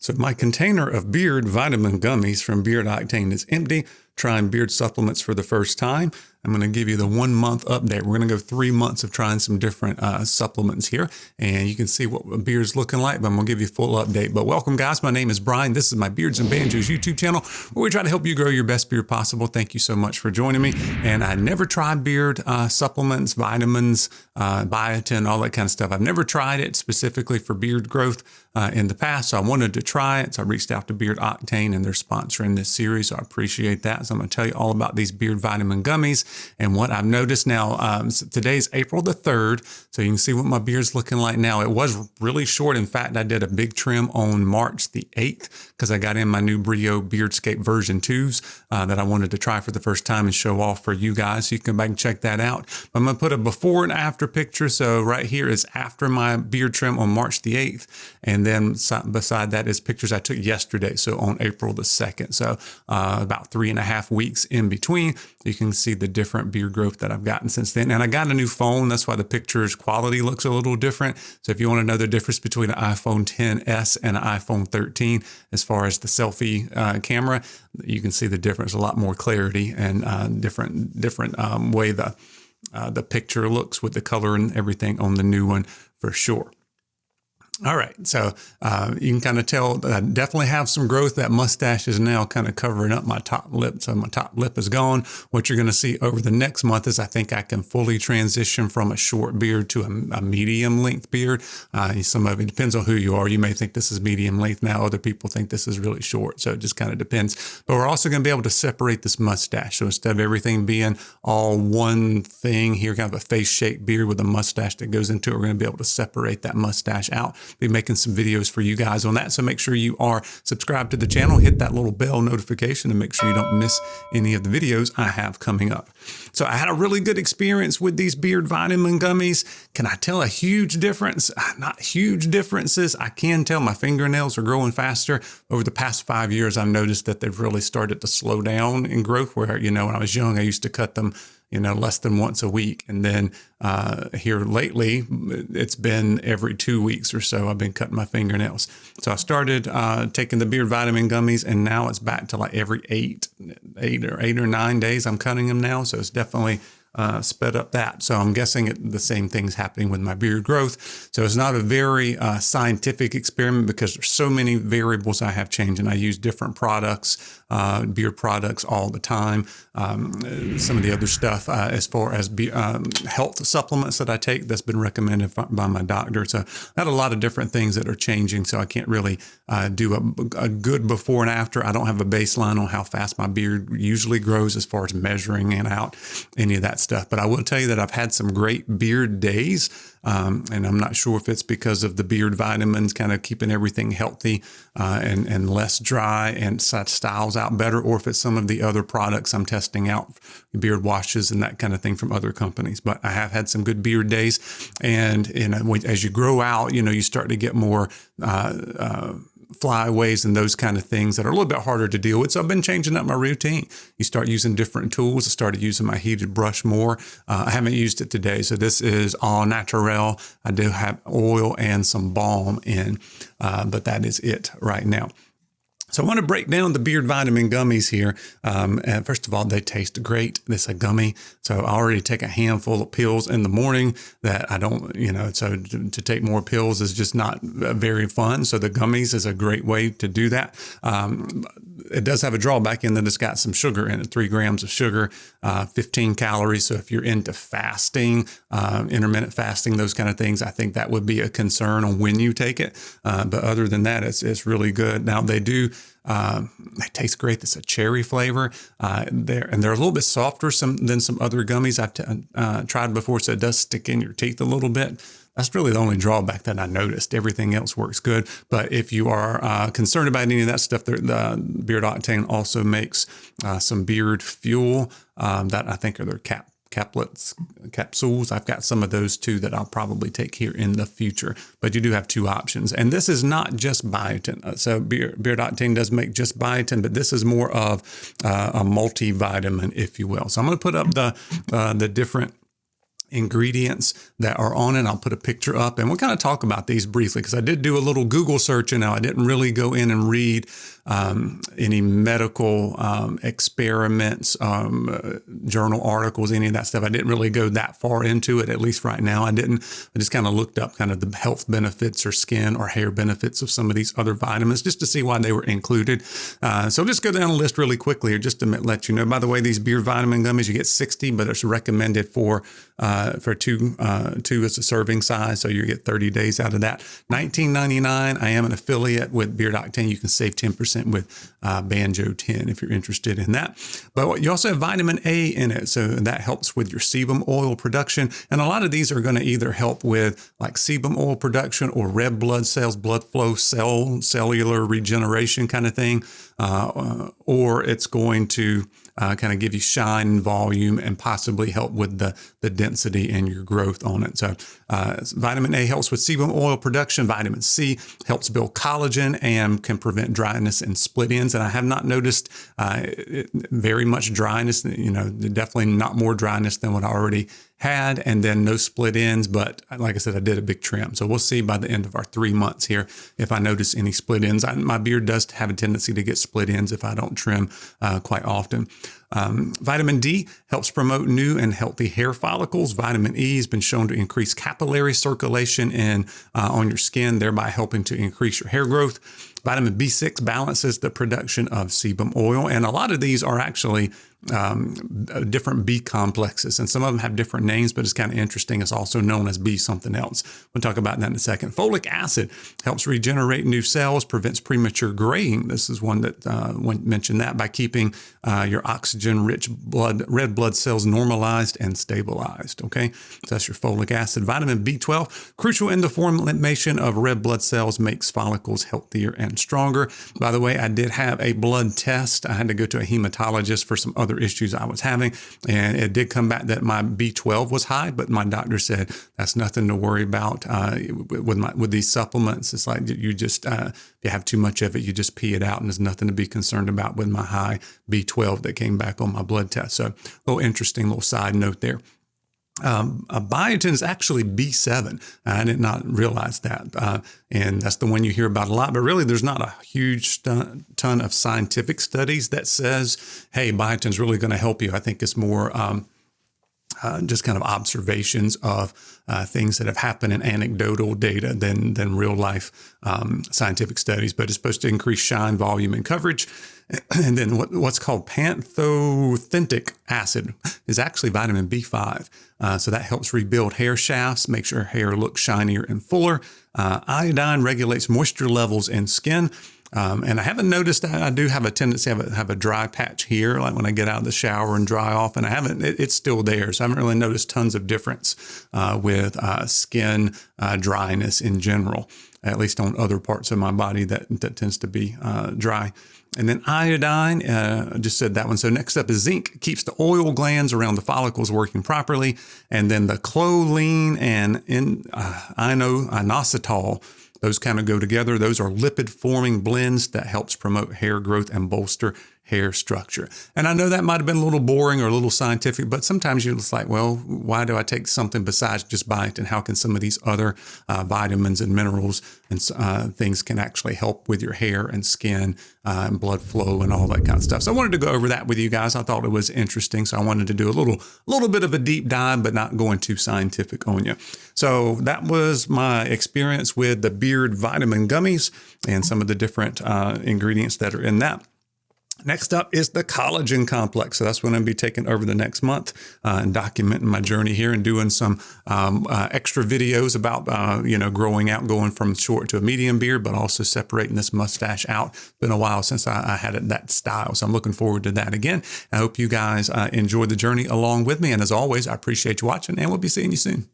So my container of beard vitamin gummies from Beard Octane is empty. Trying beard supplements for the first time. I'm going to give you the 1 month update. We're going to go 3 months of trying some different supplements here, and you can see what a beard's looking like, but I'm going to give you a full update. But welcome, guys. My name is Brian. This is my Beards and Banjos YouTube channel, where we try to help you grow your best beard possible. Thank you so much for joining me. And I never tried beard supplements, vitamins, biotin, all that kind of stuff. I've never tried it specifically for beard growth in the past, so I wanted to try it. So I reached out to Beard Octane, and they're sponsoring this series, so I appreciate that. So I'm going to tell you all about these beard vitamin gummies and what I've noticed now. Today's April the 3rd, so you can see what my beard's looking like now. It was really short. In fact, I did a big trim on March the 8th because I got in my new Brio Beardscape version 2s that I wanted to try for the first time and show off for you guys. So you can come back and check that out. But I'm going to put a before and after picture. So right here is after my beard trim on March the 8th. And then beside that is pictures I took yesterday. So on April the 2nd. So about 3.5 weeks in between, you can see the different beard growth that I've gotten since then. And I got a new phone. That's why the picture's quality looks a little different. So if you want to know the difference between an iPhone XS and an iPhone 13, as far as the selfie camera, you can see the difference, a lot more clarity and different way the picture looks with the color and everything on the new one for sure. All right, so you can kind of tell that I definitely have some growth. That mustache is now kind of covering up my top lip, so my top lip is gone. What you're going to see over the next month is I think I can fully transition from a short beard to a medium length beard. Some of it depends on who you are. You may think this is medium length now. Other people think this is really short, so it just kind of depends. But we're also going to be able to separate this mustache. So instead of everything being all one thing here, kind of a face-shaped beard with a mustache that goes into it, we're going to be able to separate that mustache out. Be making some videos for you guys on that. So make sure you are subscribed to the channel, hit that little bell notification to make sure you don't miss any of the videos I have coming up. So I had a really good experience with these beard vitamin gummies. Can I tell a huge difference? Not huge differences. I can tell my fingernails are growing faster. Over the past 5 years, I've noticed that they've really started to slow down in growth where, when I was young, I used to cut them less than once a week. And then here lately, it's been every 2 weeks or so, I've been cutting my fingernails. So I started taking the beard vitamin gummies, and now it's back to like every 8 or 9 days I'm cutting them now. So it's definitely sped up that. So I'm guessing the same thing's happening with my beard growth. So it's not a very scientific experiment because there's so many variables I have changing. I use different products, beard products all the time. Some of the other stuff as far as health supplements that I take that's been recommended by my doctor. So I had a lot of different things that are changing. So I can't really do a good before and after. I don't have a baseline on how fast my beard usually grows as far as measuring it out, any of that stuff. But I will tell you that I've had some great beard days. And I'm not sure if it's because of the beard vitamins kind of keeping everything healthy and less dry and styles out better, or if it's some of the other products I'm testing out, beard washes and that kind of thing from other companies. But I have had some good beard days. And as you grow out, you start to get more flyaways and those kind of things that are a little bit harder to deal with. So I've been changing up my routine. You start using different tools. I started using my heated brush more. I haven't used it today. So this is all natural. I do have oil and some balm in, but that is it right now. So I want to break down the beard vitamin gummies here. And first of all, they taste great. This is a gummy. So I already take a handful of pills in the morning that I don't, so to take more pills is just not very fun. So the gummies is a great way to do that. It does have a drawback in that it's got some sugar in it, 3 grams of sugar, 15 calories. So if you're into fasting, intermittent fasting, those kind of things, I think that would be a concern on when you take it. But other than that, it's really good. Now they do, they taste great. It's a cherry flavor. They're a little bit softer than some other gummies I've tried before. So it does stick in your teeth a little bit. That's really the only drawback that I noticed. Everything else works good. But if you are concerned about any of that stuff, the Beard Octane also makes some beard fuel that I think are their capsules. I've got some of those too that I'll probably take here in the future. But you do have 2 options. And this is not just biotin. So Beard Octane does make just biotin, but this is more of a multivitamin, if you will. So I'm going to put up the different ingredients that are on it. I'll put a picture up and we'll kind of talk about these briefly because I did do a little Google search and now I didn't really go in and read any medical experiments, journal articles, any of that stuff. I didn't really go that far into it, at least right now. I didn't. I just kind of looked up kind of the health benefits or skin or hair benefits of some of these other vitamins just to see why they were included. So I'll just go down a list really quickly here just to let you know. By the way, these beard vitamin gummies, you get 60, but it's recommended for two as a serving size. So you get 30 days out of that. $19.99. I am an affiliate with Beard Octane. You can save 10% with Banjo 10 if you're interested in that. But you also have vitamin A in it. So that helps with your sebum oil production. And a lot of these are going to either help with like sebum oil production or red blood cells, blood flow, cellular regeneration kind of thing. Or it's going to kind of give you shine and volume and possibly help with the density and your growth on it. So vitamin A helps with sebum oil production. Vitamin C helps build collagen and can prevent dryness and split ends. And I have not noticed very much dryness, definitely not more dryness than what I already had, and then no split ends. But like I said, I did a big trim. So we'll see by the end of our 3 months here if I notice any split ends. My beard does have a tendency to get split ends if I don't trim quite often. Vitamin D helps promote new and healthy hair follicles. Vitamin E has been shown to increase capillary circulation on your skin, thereby helping to increase your hair growth. Vitamin B6 balances the production of sebum oil. And a lot of these are actually different B complexes, and some of them have different names, but it's kind of interesting. It's also known as B something else. We'll talk about that in a second. Folic acid helps regenerate new cells, prevents premature graying. This is one that mentioned that by keeping your oxygen-rich red blood cells normalized and stabilized. Okay, so that's your folic acid. Vitamin B12, crucial in the formation of red blood cells, makes follicles healthier and stronger. By the way, I did have a blood test. I had to go to a hematologist for some other issues I was having, and it did come back that my B12 was high, but my doctor said that's nothing to worry about with these supplements. It's like you just if you have too much of it, you just pee it out, and there's nothing to be concerned about with my high B12 that came back on my blood test. So a little interesting little side note there. Biotin is actually B7. I did not realize that. And that's the one you hear about a lot, but really there's not a huge ton of scientific studies that says, hey, biotin is really going to help you. I think it's more just kind of observations of things that have happened in anecdotal data than real life scientific studies, but it's supposed to increase shine, volume, and coverage. And then what's called pantothenic acid is actually vitamin B5. So that helps rebuild hair shafts, makes your hair look shinier and fuller. Iodine regulates moisture levels in skin. And I haven't noticed that. I do have a tendency to have a dry patch here, like when I get out of the shower and dry off, and it's still there. So I haven't really noticed tons of difference with skin dryness in general, at least on other parts of my body that tends to be dry. And then iodine, I just said that one. So next up is zinc, keeps the oil glands around the follicles working properly. And then the choline and inositol, those kind of go together. Those are lipid-forming blends that helps promote hair growth and bolster hair structure. And I know that might have been a little boring or a little scientific, but sometimes you're just like, well, why do I take something besides just biotin? How can some of these other vitamins and minerals and things can actually help with your hair and skin and blood flow and all that kind of stuff? So I wanted to go over that with you guys. I thought it was interesting. So I wanted to do a little bit of a deep dive, but not going too scientific on you. So that was my experience with the beard vitamin gummies and some of the different ingredients that are in that. Next up is the collagen complex. So that's what I'm going to be taking over the next month and documenting my journey here and doing some extra videos about, growing out, going from short to a medium beard, but also separating this mustache out. It's been a while since I had it that style. So I'm looking forward to that again. I hope you guys enjoyed the journey along with me. And as always, I appreciate you watching, and we'll be seeing you soon.